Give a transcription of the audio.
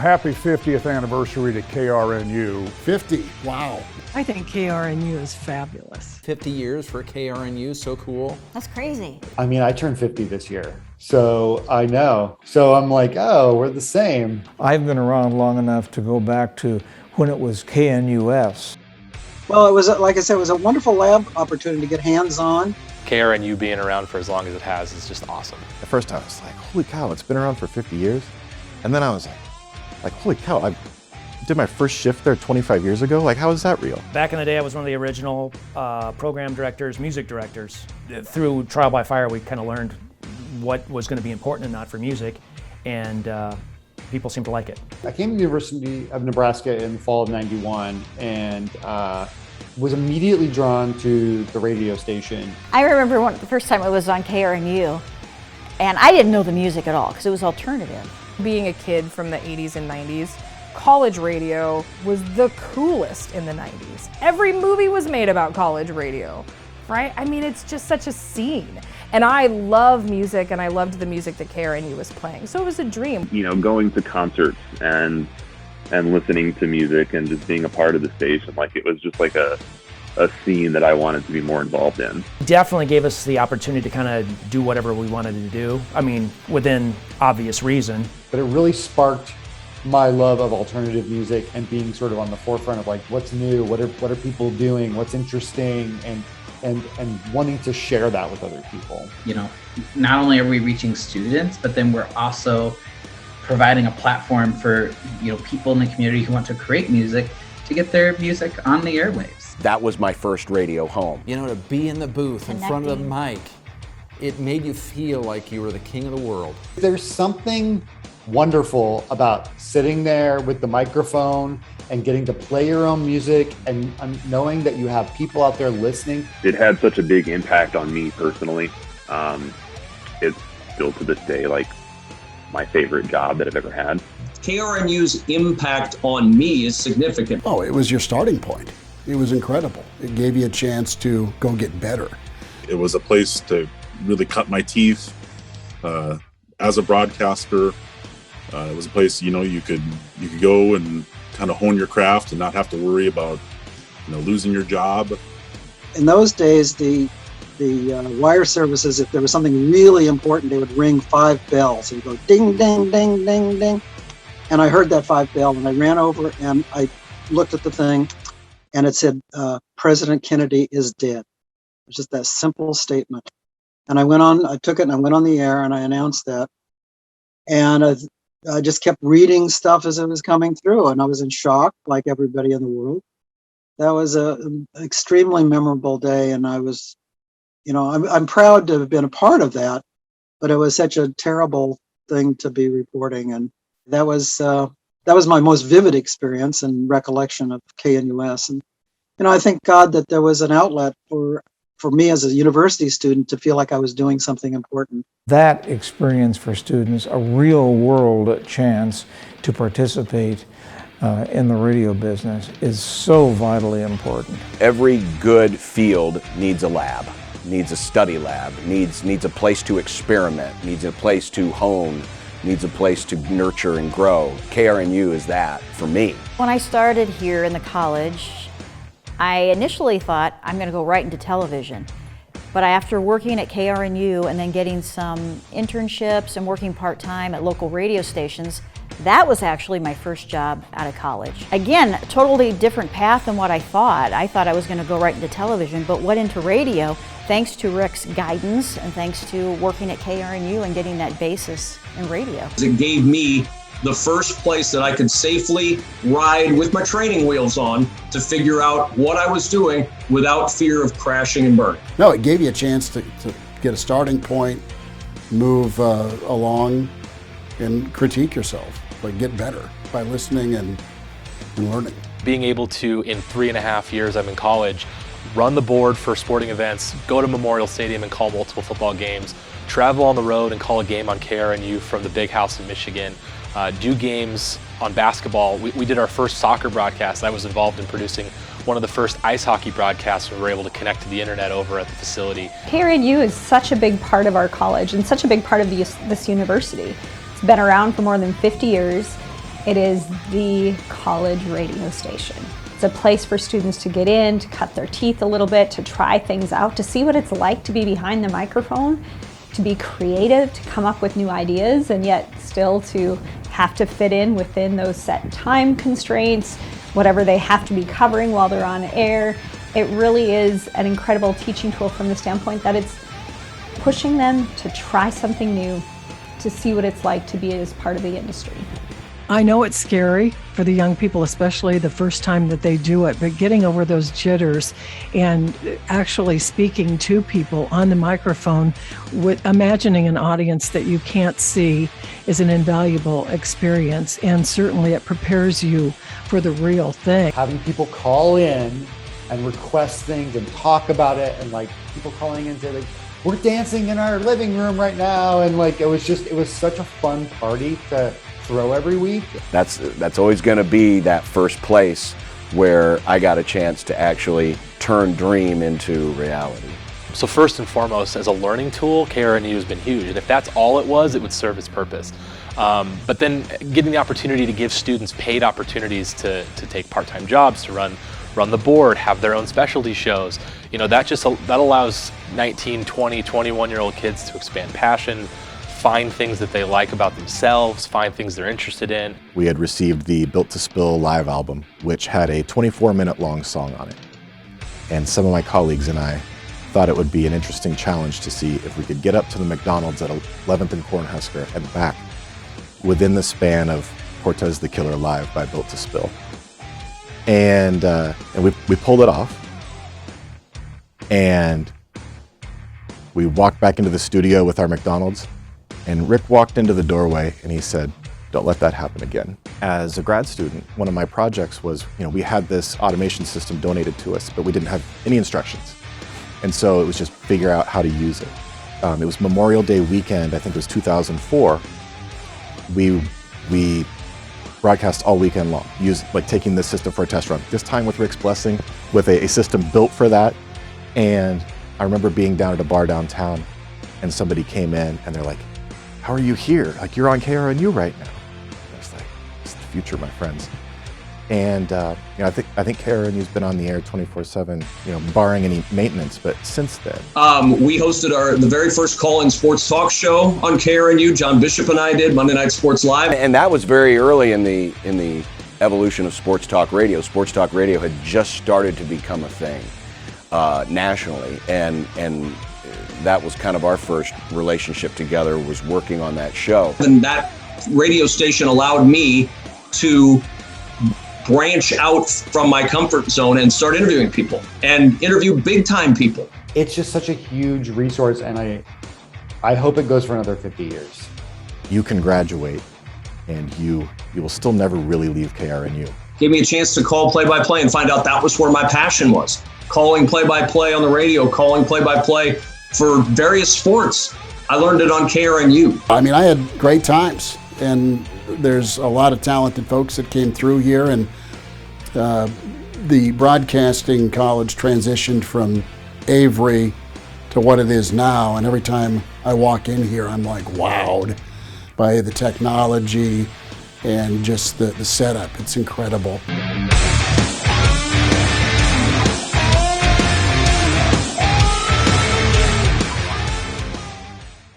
happy 50th anniversary to KRNU. 50, wow. I think KRNU is fabulous. 50 years for KRNU, so cool. That's crazy. I mean, I turned 50 this year, so I know. So I'm like, oh, we're the same. I've been around long enough to go back to when it was KNUS. Well, it was, like I said, it was a wonderful lab opportunity to get hands-on. KRNU being around for as long as it has is just awesome. The first time I was like, holy cow, it's been around for 50 years. And then I was like, holy cow, I did my first shift there 25 years ago. Like, how is that real? Back in the day, I was one of the original program directors, music directors. Through Trial by Fire, we kind of learned what was going to be important and not for music, and people seem to like it. I came to the University of Nebraska in the fall of '91 and was immediately drawn to the radio station. I remember the first time it was on KRNU, and I didn't know the music at all because it was alternative. Being a kid from the 80s and 90s, college radio was the coolest in the 90s. Every movie was made about college radio, right? I mean, it's just such a scene. And I love music, and I loved the music that KRNU was playing. So it was a dream. You know, going to concerts and listening to music and just being a part of the station, like it was just like a scene that I wanted to be more involved in. Definitely gave us the opportunity to kind of do whatever we wanted to do. I mean, within obvious reason. But it really sparked my love of alternative music and being sort of on the forefront of like, what's new, what are people doing, what's interesting, and wanting to share that with other people. You know, not only are we reaching students, but then we're also providing a platform for, you know, people in the community who want to create music to get their music on the airwaves. That was my first radio home. You know, to be in the booth in front of the mic, it made you feel like you were the king of the world. There's something wonderful about sitting there with the microphone and getting to play your own music and knowing that you have people out there listening. It had such a big impact on me personally. It's still to this day like my favorite job that I've ever had. KRNU's impact on me is significant. Oh, it was your starting point. It was incredible. It gave you a chance to go get better. It was a place to really cut my teeth as a broadcaster. It was a place, you know, you could go and kind of hone your craft and not have to worry about, you know, losing your job. In those days, the wire services, if there was something really important, they would ring 5 bells and go ding, ding, ding, ding, ding. And I heard that 5 bell and I ran over and I looked at the thing and it said, President Kennedy is dead. It was just that simple statement. And I took it and I went on the air and I announced that. And I just kept reading stuff as it was coming through, and I was in shock, like everybody in the world. That was an extremely memorable day, and I was, you know, I'm proud to have been a part of that, but it was such a terrible thing to be reporting, and that was my most vivid experience and recollection of KNUS. And you know, I thank God that there was an outlet for me as a university student to feel like I was doing something important. That experience for students, a real world chance to participate in the radio business, is so vitally important. Every good field needs a lab, needs a study lab, needs a place to experiment, needs a place to hone, needs a place to nurture and grow. KRNU is that for me. When I started here in the college, I initially thought I'm going to go right into television. But after working at KRNU and then getting some internships and working part-time at local radio stations, that was actually my first job out of college. Again, totally different path than what I thought. I thought I was going to go right into television, but went into radio thanks to Rick's guidance and thanks to working at KRNU and getting that basis in radio. It gave me the first place that I could safely ride with my training wheels on to figure out what I was doing without fear of crashing and burning. No, it gave you a chance to get a starting point, move along, and critique yourself, like get better by listening and learning. Being able to, in 3.5 years I'm in college, run the board for sporting events, go to Memorial Stadium and call multiple football games, travel on the road and call a game on KRNU from the big house in Michigan, do games on basketball. We did our first soccer broadcast. I was involved in producing one of the first ice hockey broadcasts. We were able to connect to the internet over at the facility. KRNU is such a big part of our college and such a big part of this university. It's been around for more than 50 years, It is the college radio station. It's a place for students to get in, to cut their teeth a little bit, to try things out, to see what it's like to be behind the microphone, to be creative, to come up with new ideas, and yet still to have to fit in within those set time constraints, whatever they have to be covering while they're on air. It really is an incredible teaching tool from the standpoint that it's pushing them to try something new, to see what it's like to be as part of the industry. I know it's scary for the young people, especially the first time that they do it, but getting over those jitters and actually speaking to people on the microphone with imagining an audience that you can't see is an invaluable experience, and certainly it prepares you for the real thing. Having people call in and request things and talk about it, and like people calling in and say like, we're dancing in our living room right now, and like it was such a fun party to throw every week. That's always going to be that first place where I got a chance to actually turn dream into reality. So first and foremost, as a learning tool, KRNU has been huge, and if that's all it was, it would serve its purpose. But then getting the opportunity to give students paid opportunities to take part-time jobs, to run the board, have their own specialty shows, that allows 19, 20, 21-year-old kids to expand passion, find things that they like about themselves, find things they're interested in. We had received the Built to Spill live album, which had a 24-minute long song on it. And some of my colleagues and I thought it would be an interesting challenge to see if we could get up to the McDonald's at 11th and Cornhusker and back within the span of Cortez the Killer Live by Built to Spill. And we pulled it off. And we walked back into the studio with our McDonald's. And Rick walked into the doorway and he said, "Don't let that happen again." As a grad student, one of my projects was, we had this automation system donated to us, but we didn't have any instructions. And so it was just figure out how to use it. It was Memorial Day weekend, I think it was 2004. We broadcast all weekend long, taking this system for a test run. This time with Rick's blessing, with a system built for that. And I remember being down at a bar downtown and somebody came in and they're like, "How are you here? Like, you're on KRNU right now." I was like, "It's the future, my friends." And I think KRNU's been on the air 24/7, barring any maintenance. But since then, we hosted the very first call-in sports talk show on KRNU. John Bishop and I did Monday Night Sports Live, and that was very early in the evolution of sports talk radio. Sports talk radio had just started to become a thing nationally, and that was kind of our first relationship together, was working on that show. And that radio station allowed me to branch out from my comfort zone and start interviewing people and interview big time people. It's just such a huge resource, and I hope it goes for another 50 years. You can graduate and you will still never really leave KRNU. Gave me a chance to call play-by-play and find out that was where my passion was. Calling play-by-play on the radio, calling play-by-play for various sports. I learned it on KRNU. I mean, I had great times, and there's a lot of talented folks that came through here, and the broadcasting college transitioned from Avery to what it is now, and every time I walk in here, I'm like wowed by the technology and just the setup. It's incredible.